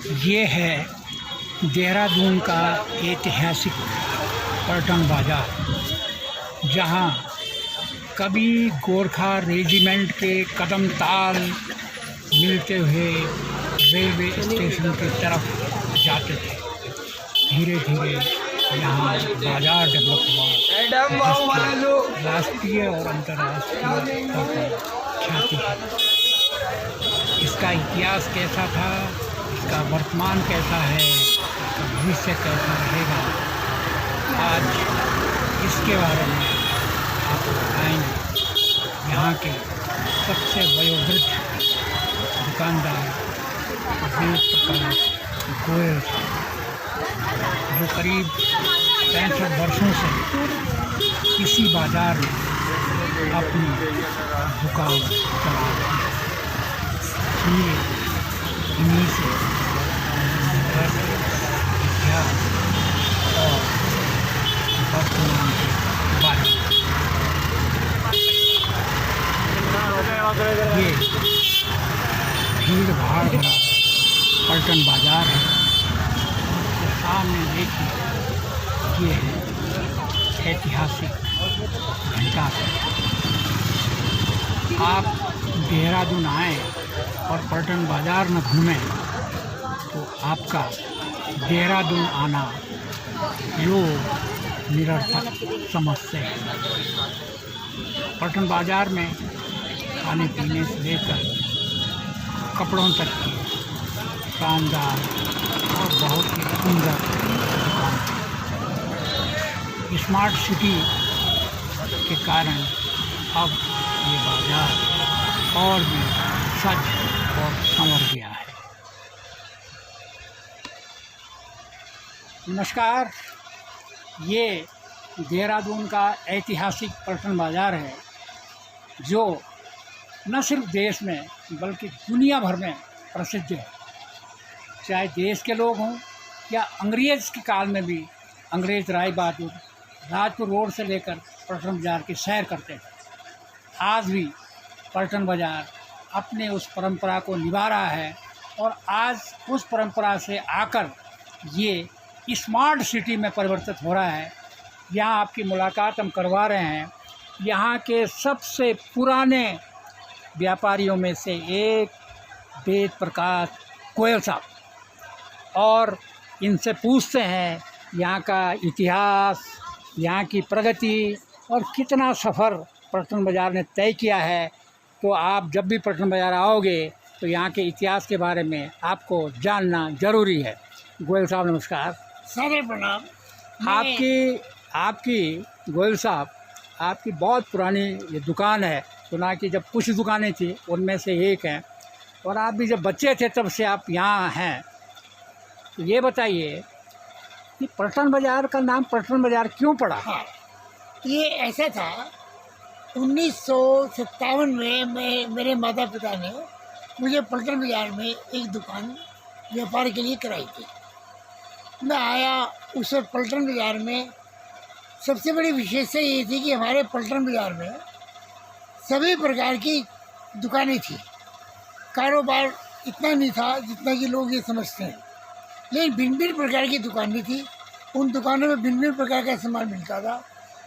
ये है देहरादून का ऐतिहासिक पलटन बाज़ार, जहाँ कभी गोरखा रेजिमेंट के कदम ताल मिलते हुए रेलवे स्टेशन की तरफ जाते थे। धीरे धीरे यहाँ बाज़ार डेवलप हुआ, राष्ट्रीय और अंतर्राष्ट्रीय स्तर पर ख्याति है। इसका इतिहास कैसा था, इसका वर्तमान कैसा है, इसका भविष्य कैसा रहेगा, आज इसके बारे में आपको बताएंगे। यहाँ के सबसे वयोवृद्ध दुकानदार वेद प्रकाश गोयल, जो करीब 65 वर्षों से इसी बाज़ार में अपनी दुकान चला रहे हैं। इन्हीं से इतिहास और वर्तमान के बारे में ये भीड़ भाड़ भरा पलटन बाज़ार है। उसके सामने देखिए, ये है ऐतिहासिक घंटा घर। आप देहरादून आएँ और पलटन बाज़ार न घूमें तो आपका देहरादून आना लोग निरर्थक समझते हैं। पलटन बाज़ार में खाने पीने से लेकर कपड़ों तक की शानदार और बहुत ही सुंदर दुकान है। स्मार्ट सिटी के कारण अब ये बाज़ार और भी सज और संवर गया है। नमस्कार, ये देहरादून का ऐतिहासिक पलटन बाज़ार है, जो न सिर्फ देश में बल्कि दुनिया भर में प्रसिद्ध है। चाहे देश के लोग हों या अंग्रेज़ के काल में भी अंग्रेज़ राय बहादुर राजपुर रोड से लेकर पलटन बाज़ार की सैर करते थे। आज भी पलटन बाज़ार अपने उस परंपरा को निभा रहा है और आज उस परंपरा से आकर ये स्मार्ट सिटी में परिवर्तित हो रहा है। यहाँ आपकी मुलाकात हम करवा रहे हैं यहाँ के सबसे पुराने व्यापारियों में से एक वेद प्रकाश गोयल साहब, और इनसे पूछते हैं यहाँ का इतिहास, यहाँ की प्रगति और कितना सफ़र पलटन बाज़ार ने तय किया है। तो आप जब भी पलटन बाज़ार आओगे तो यहाँ के इतिहास के बारे में आपको जानना ज़रूरी है। गोयल साहब नमस्कार। सारे प्रणाम। आपकी गोयल साहब, आपकी बहुत पुरानी ये दुकान है। सुना कि जब कुछ दुकानें थी उनमें से एक है, और आप भी जब बच्चे थे तब से आप यहाँ हैं। तो ये बताइए कि पलटन बाज़ार का नाम पलटन बाज़ार क्यों पड़ा? हाँ, ये ऐसा था 1957 में मेरे माता पिता ने मुझे पलटन बाज़ार में एक दुकान व्यापार के लिए कराई थी। मैं आया उस वक्त पलटन बाज़ार में। सबसे बड़ी विशेषता ये थी कि हमारे पलटन बाज़ार में सभी प्रकार की दुकानें थी। कारोबार इतना नहीं था जितना कि लोग ये समझते हैं, लेकिन भिन्न भिन्न प्रकार की दुकानें थी। उन दुकानों में भिन्न भिन्न प्रकार का सामान मिलता था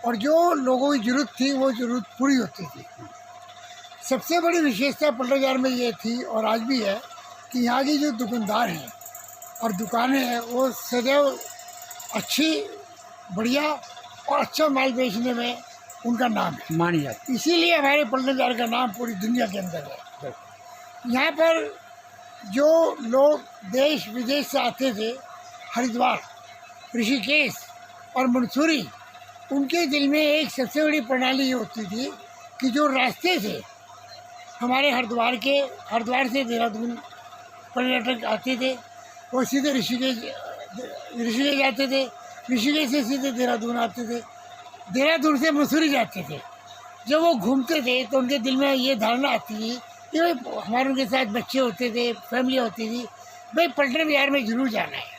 और जो लोगों की ज़रूरत थी वो ज़रूरत पूरी होती थी। सबसे बड़ी विशेषता पलटन बाज़ार में ये थी और आज भी है कि यहाँ की जो दुकानदार हैं और दुकानें हैं वो सदैव अच्छी, बढ़िया और अच्छा माल बेचने में उनका नाम है, मानी जाती। इसीलिए हमारे पलटन बाज़ार का नाम पूरी दुनिया के अंदर है। यहाँ पर जो लोग देश विदेश से आते थे, हरिद्वार, ऋषिकेश और मंसूरी, उनके दिल में एक सबसे बड़ी प्रणाली ये होती थी कि जो रास्ते थे हमारे हरिद्वार से देहरादून पर्यटक आते थे, वो सीधे ऋषिकेश जाते थे, ऋषिकेश से सीधे देहरादून आते थे, देहरादून से मसूरी जाते थे। जब वो घूमते थे तो उनके दिल में ये धारणा आती थी कि भाई हमारे उनके साथ बच्चे होते थे, फैमिली होती थी, भाई पलटन बाज़ार में ज़रूर जाना है।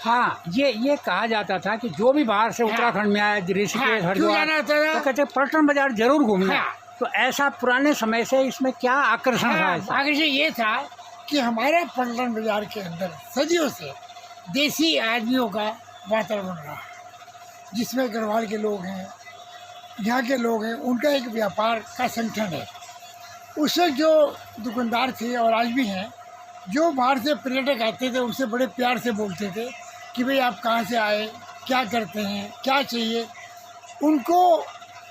हाँ, ये कहा जाता था कि जो भी बाहर से उत्तराखंड में आया, ऋषिकेश, हरिद्वार, तो कहते पलटन बाज़ार जरूर घूमना। तो ऐसा पुराने समय से इसमें क्या आकर्षण था? आकर्षण ये था कि हमारा पलटन बाजार के अंदर सदियों से देसी आदमियों का वातावरण रहा, जिसमें गढ़वाल के लोग हैं, यहाँ के लोग हैं, उनका एक व्यापार का संगठन है। उससे जो दुकानदार थे और आज भी हैं, जो बाहर से पर्यटक आते थे उनसे बड़े प्यार से बोलते थे कि भाई आप कहाँ से आए, क्या करते हैं, क्या चाहिए। उनको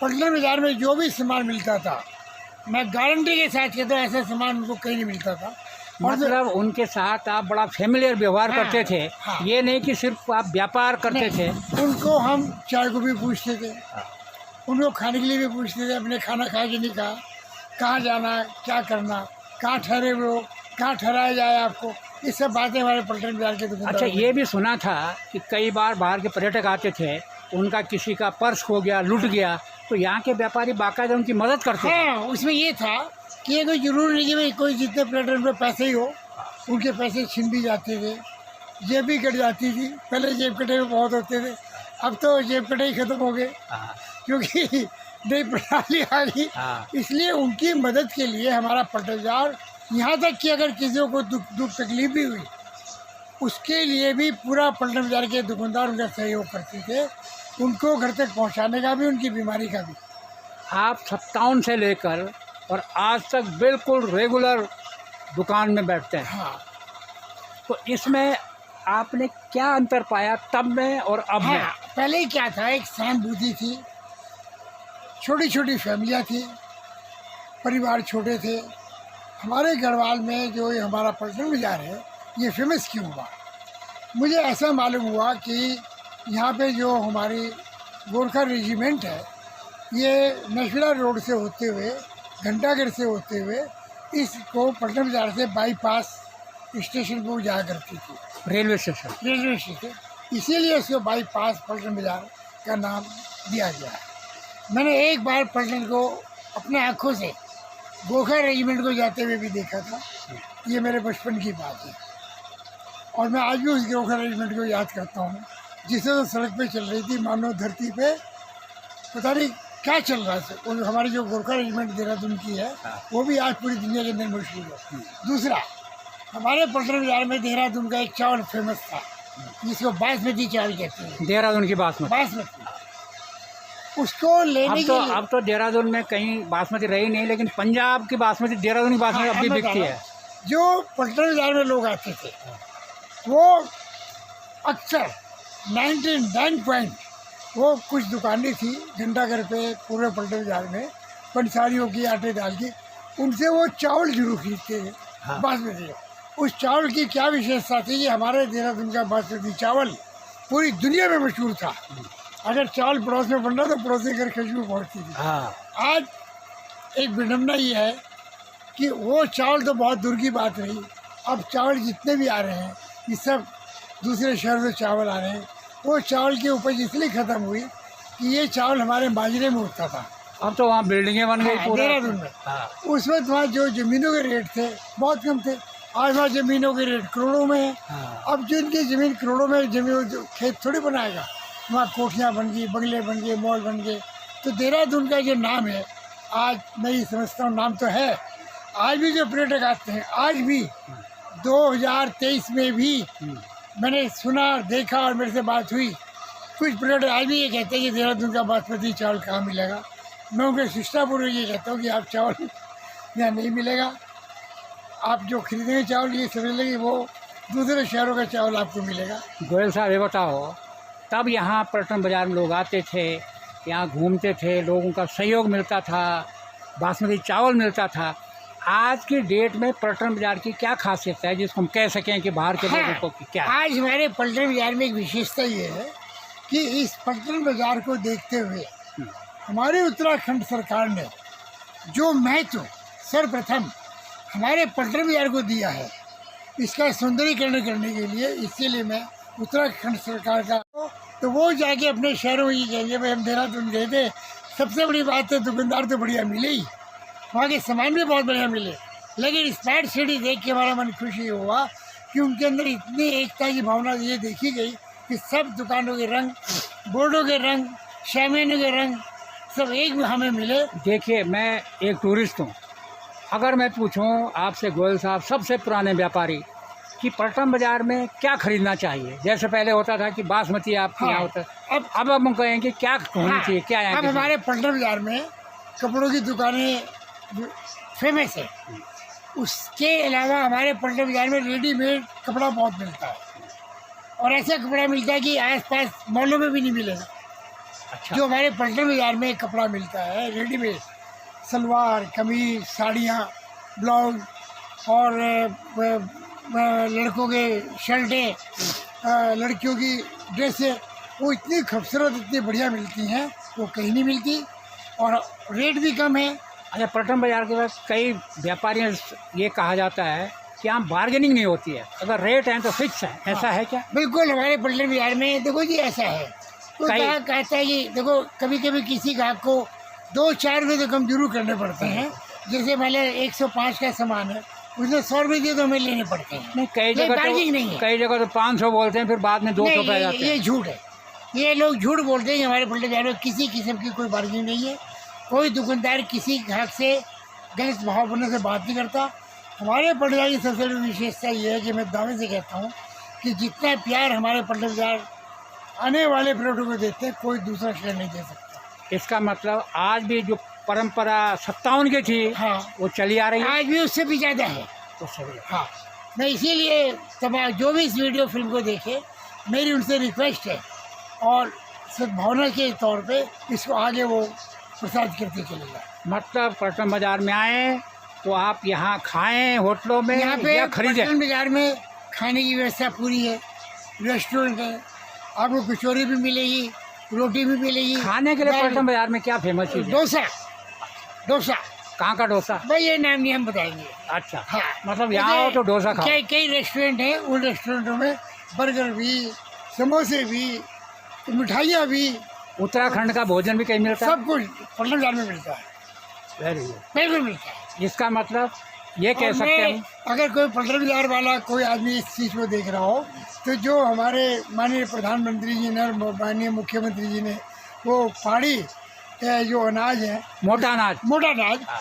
पलटन बाजार में जो भी सामान मिलता था, मैं गारंटी के साथ कहता हूँ ऐसा सामान उनको कहीं नहीं मिलता था। मतलब उनके साथ आप बड़ा फेमिलियर व्यवहार हाँ, करते थे। हाँ। ये नहीं कि सिर्फ आप व्यापार करते थे। उनको हम चाय को भी पूछते थे, उनको खाने के लिए भी पूछते थे, अपने खाना खा के नहीं कहा, कहाँ जाना है, क्या करना, कहाँ ठहरे हुए हो, कहाँ ठहराया जाए आपको, ये सब बातें हमारे पलटन बाजार के दुकानदार। अच्छा, ये भी सुना था कि कई बार बाहर के पर्यटक आते थे, उनका किसी का पर्स खो गया, लूट गया, तो यहाँ के व्यापारी बाकायदा उनकी मदद करते थे। हाँ, उसमें ये था कि ये कोई जरूरी नहीं कि भाई कोई जितने पर्यटन में पैसे ही हो, उनके पैसे छीन भी जाते थे, जेब भी कट जाती थी। पहले जेब कटे में बहुत होते थे, अब तो जेब कटे ही खत्म हो गए हाँ, क्योंकि नई प्रणाली आ गई। हाँ। इसलिए उनकी मदद के लिए हमारा पलटन बाजार, यहाँ तक कि अगर किसी को दुख तकलीफ भी हुई, उसके लिए भी पूरा पलटन बाजार के दुकानदार उनका सहयोग करते थे, उनको घर तक पहुँचाने का भी, उनकी बीमारी का भी। आप 57 से लेकर और आज तक बिल्कुल रेगुलर दुकान में बैठते हैं। हाँ तो इसमें आपने क्या अंतर पाया तब में और अब में? हाँ, पहले ही क्या था, एक सहानुभूति थी, छोटी छोटी फैमिलियाँ थी, परिवार छोटे थे। हमारे गढ़वाल में जो ये हमारा पलटन बाजार है, ये फेमस क्यों हुआ? मुझे ऐसा मालूम हुआ कि यहाँ पे जो हमारी गोरखा रेजिमेंट है, ये नशड़ा रोड से होते हुए, घंटाघर से होते हुए, इसको पलटन बाजार से बाईपास स्टेशन को जाया करती थी, रेलवे स्टेशन। Railway station. इसीलिए उसको बाईपास पलटन बाजार का नाम दिया गया है। मैंने एक बार पलटन को अपने आँखों से गोरखा रेजिमेंट को जाते हुए भी देखा था। ये मेरे बचपन की बात है और मैं आज भी उस गोरखा रेजिमेंट को याद करता हूँ, जिसे तो सड़क पे चल रही थी मानो धरती पे पता नहीं क्या चल रहा है। और हमारी जो गोरखा रेजिमेंट देहरादून की है, वो भी आज पूरी दुनिया के अंदर मशहूर है। दूसरा, हमारे पलटन बाजार में देहरादून का एक चावल फेमस था, जिसको बासमती चावल कहते हैं। देहरादून की बासमती। उसको लेने के लिए अब तो देहरादून में कहीं बासमती रही नहीं, लेकिन पंजाब की बासमती, देहरादून की बासमती हाँ, अब भी मैं बिकती बता है। रहा हूँ, जो पलटन बाजार में लोग आते थे, वो अक्सर 99 पॉइंट, वो कुछ दुकानें थी घंटाघर पे पूरे पलटन बाजार में, पंसारियों की, आटे दाल की, उनसे वो चावल जरूर खरीदते थे। हाँ। बासमती उस चावल की क्या विशेषता थी कि हमारे देहरादून का बासमती चावल पूरी दुनिया में मशहूर था। अगर चावल पड़ोस में बन रहा तो पड़ोसी घर खुशबू पहुँचती थी। हाँ। आज एक विडम्बना ये है कि वो चावल तो बहुत दूर की बात रही, अब चावल जितने भी आ रहे हैं, ये सब दूसरे शहर से चावल आ रहे हैं। वो चावल की उपज इसलिए ख़त्म हुई कि ये चावल हमारे माजरे में उठता था। अब तो वहाँ बिल्डिंगें बन गई हाँ, पूरा। देहरादून में। हाँ। उस वक्त वहाँ जो ज़मीनों के रेट थे बहुत कम थे, आज वहाँ ज़मीनों के रेट करोड़ों में है। हाँ। अब जिनकी ज़मीन करोड़ों में, ज़मीन जो खेत थोड़ी बनाएगा, वहाँ कोठियाँ बन गई, बंगले बन गए, मॉल बन गए। तो देहरादून का जो नाम है, आज मैं ये समझता हूँ नाम तो है, आज भी जो पर्यटक आते हैं, आज भी 2023 में भी मैंने सुना, देखा और मेरे से बात हुई, कुछ पर्यटक आज भी ये कहते हैं कि देहरादून का बासमती चावल कहाँ मिलेगा। मैं उनके शिष्टापूर्वक ये कहता हूँ कि आप चावल यहाँ नहीं मिलेगा, आप जो खरीदेंगे चावल ये समझ लेंगे वो दूसरे शहरों का चावल आपको मिलेगा। गोयल साहब, ये बताओ, तब यहाँ पलटन बाजार में लोग आते थे, यहाँ घूमते थे, लोगों का सहयोग मिलता था, बासमती चावल मिलता था। आज की डेट में पलटन बाजार की क्या खासियत है जिसको हम कह सकें कि बाहर के लोगों को कि क्या? आज हमारे पलटन बाजार में एक विशेषता ये है कि इस पलटन बाजार को देखते हुए हमारे उत्तराखंड सरकार ने जो महत्व सर्वप्रथम हमारे पलटन बाजार को दिया है, इसका सौंदर्यीकरण करने के लिए, इसके लिए मैं उत्तराखंड सरकार का, तो वो जाके अपने शहरों में ये कहेंगे भाई हम देहरादून गए थे, सबसे बड़ी बात है दुकानदार तो बढ़िया मिले ही, वहाँ के सामान भी बहुत बढ़िया मिले, लेकिन स्मार्ट सिटी देख के हमारा मन खुशी हुआ कि उनके अंदर इतनी एकता की भावना ये देखी गई कि सब दुकानों के रंग, बोर्डों के रंग, शामियानों के रंग सब एक में हमें मिले। देखिए, मैं एक टूरिस्ट हूँ अगर मैं पूछूं आपसे गोयल साहब, सबसे पुराने व्यापारी, कि पलटन बाज़ार में क्या खरीदना चाहिए? जैसे पहले होता था कि बासमती आपके यहाँ होता, अब हम कहें कि क्या होनी चाहिए, क्या अब हमारे पलटन बाज़ार में कपड़ों की दुकानें फेमस है। उसके अलावा हमारे पलटन बाज़ार में रेडीमेड कपड़ा बहुत मिलता है, और ऐसा कपड़ा मिलता है कि आसपास मॉलों में भी नहीं मिलेगा। अच्छा। जो हमारे पलटन बाज़ार में कपड़ा मिलता है रेडीमेड, सलवार कमीज, साड़ियाँ, ब्लाउज और लड़कों के शर्टें, लड़कियों की ड्रेसें, वो इतनी खूबसूरत, इतनी बढ़िया मिलती हैं, वो कहीं नहीं मिलती, और रेट भी कम है। अच्छा, पलटन बाज़ार के बाद कई व्यापारियों ये कहा जाता है कि यहाँ बार्गेनिंग नहीं होती है, अगर रेट है तो फिक्स है, ऐसा है क्या? बिल्कुल, हमारे पलटन बाज़ार में देखो जी ऐसा है। तो ग्राहक कहता है कि देखो कभी कभी किसी ग्राहक को 2-4 रुपये तो कम जरूर करने पड़ते हैं। जैसे पहले 105 का सामान है, उसने 100 रुपये दिए तो हमें लेने पड़ते हैं। नहीं, कई जगह तो 500 बोलते हैं, फिर बाद में 200 पे जाते हैं। ये झूठ है, ये लोग झूठ बोलते हैं कि हमारे पलटन बाज़ार में किसी किस्म की कोई बार्गेनिंग नहीं है। कोई दुकानदार किसी ग्राहक से गलत भाव बनने से बात नहीं करता। हमारे पलटन बाज़ार की सबसे बड़ी विशेषता ये है कि मैं दावे से कहता हूँ कि जितना प्यार हमारे पलटन बाज़ार आने वाले पर्यटकों को देते हैं, कोई दूसरा शहर नहीं दे सकता। इसका मतलब आज भी जो परंपरा 57 की थी, हाँ, वो चली आ रही है, आज भी उससे भी ज़्यादा है। तो सही है। हाँ, मैं इसीलिए तमाम जो भी इस वीडियो फिल्म को देखे, मेरी उनसे रिक्वेस्ट है, और सद्भावना के तौर पे इसको आगे वो प्रसाद करते चलेगा। मतलब पलटन बाज़ार में आए तो आप यहाँ खाएं होटलों में यहाँ पे या खरीदें? पलटन बाज़ार में खाने की व्यवस्था पूरी है, रेस्टोरेंट है, आपको कचौरी भी मिलेगी, रोटी भी मिलेगी। खाने के लिए पलटन बाज़ार में क्या फेमस चीज़ है? डोसा। डोसा कहाँ का डोसा? भाई ये नाम नहीं हम बताएंगे। अच्छा, हाँ, मतलब यहाँ आओ तो डोसा खाओ। कई रेस्टोरेंट हैं, उन रेस्टोरेंटों में बर्गर भी, समोसे भी, मिठाइयाँ भी, उत्तराखंड का भोजन भी कहीं मिलता है? सब कुछ पलटन बाज़ार में मिलता है। Very good. बिल्कुल मिलता है। इसका मतलब ये कह और सकते हैं मैं, अगर कोई पलटन बाज़ार वाला कोई आदमी इस चीज़ को देख रहा हो, तो जो हमारे माननीय प्रधानमंत्री जी ने और माननीय मुख्यमंत्री जी ने वो पहाड़ी जो अनाज है, मोटा अनाज,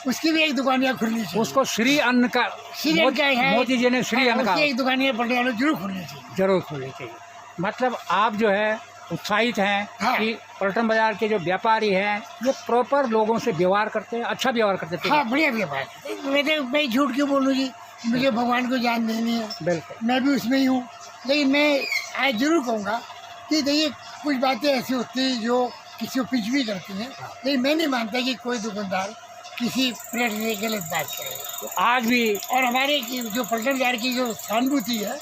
उसकी भी एक दुकान यहाँ खुलनी चाहिए। उसको श्री अन्न का, मोदी जी ने श्री अन्न का एक दुकान यहाँ पलटन बाज़ार में जरूर खुलनी चाहिए। जरूर खुलनी चाहिए। मतलब आप जो है उत्साहित हैं हाँ। कि पलटन बाज़ार के जो व्यापारी हैं ये प्रॉपर लोगों से व्यवहार करते हैं, अच्छा व्यवहार करते हैं। हाँ, बढ़िया व्यवहार। मैं झूठ क्यों बोलूँ जी, मुझे भगवान को जान देनी है, बिल्कुल, मैं भी उसमें ही हूँ। लेकिन मैं आज जरूर कहूँगा कि देखिए कुछ बातें ऐसी होती हैं जो किसी को पिच भी करती हैं, लेकिन मैं नहीं मानता कि कोई दुकानदार किसी पर्यटक से गलत बात करे। तो आज भी और हमारे जो पलटन बाज़ार की जो सहानुभूति है,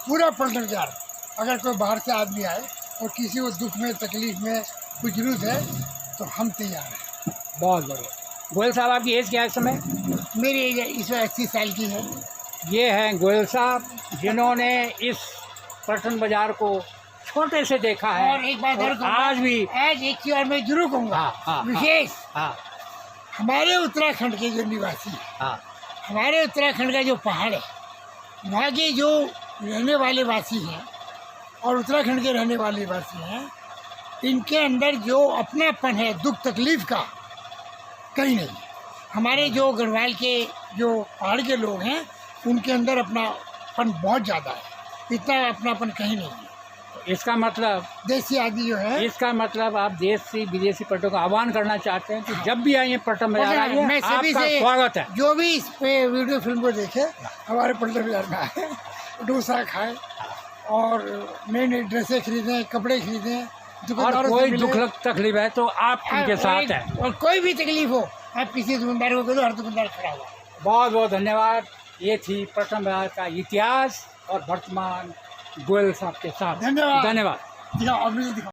पूरा पलटन बाज़ार, अगर कोई बाहर से आदमी आए और किसी को दुख में, तकलीफ में कुछ जरूरत है, तो हम तैयार हैं। बहुत बढ़िया। गोयल साहब, आपकी एज क्या है इस समय? मेरी एज इस वक्त 80 साल की है। ये हैं गोयल साहब, जिन्होंने इस पलटन बाज़ार को छोटे से देखा है, और एक बात और आज भी आज एक चीज और मैं जरूर कहूँगा विशेष, हमारे उत्तराखंड के जो निवासी हैं, हमारे उत्तराखंड का जो पहाड़ है, वहाँ के जो रहने वाले वासी हैं और उत्तराखंड के रहने वाले वासी हैं, इनके अंदर जो अपनापन है दुख तकलीफ का, कहीं नहीं। हमारे जो गढ़वाल के जो पहाड़ के लोग हैं, उनके अंदर अपनापन बहुत ज़्यादा है, इतना अपनापन कहीं नहीं है। इसका मतलब देसी आदि जो है, इसका मतलब आप देशी विदेशी पर्यटकों का आह्वान करना चाहते हैं कि जब भी आइए पलटन बाज़ार आइए, मैं सभी आपका से स्वागत है। जो भी इस वीडियो फिल्म को देखे, हमारे पलटन बाज़ार में आए, डोसा खाएं और नई नई ड्रेसें खरीदें, कपड़े खरीदें, और कोई दुख तकलीफ है तो आप उनके साथ हैं, और कोई भी तकलीफ हो आप किसी दुकानदार को कह दो, हर दुकानदार खड़ा हुआ। बहुत बहुत धन्यवाद। ये थी पलटन बाज़ार का इतिहास और वर्तमान गोयल साहब के साथ। धन्यवाद। धन्यवाद। दिखाओ, अब मुझे दिखाओ।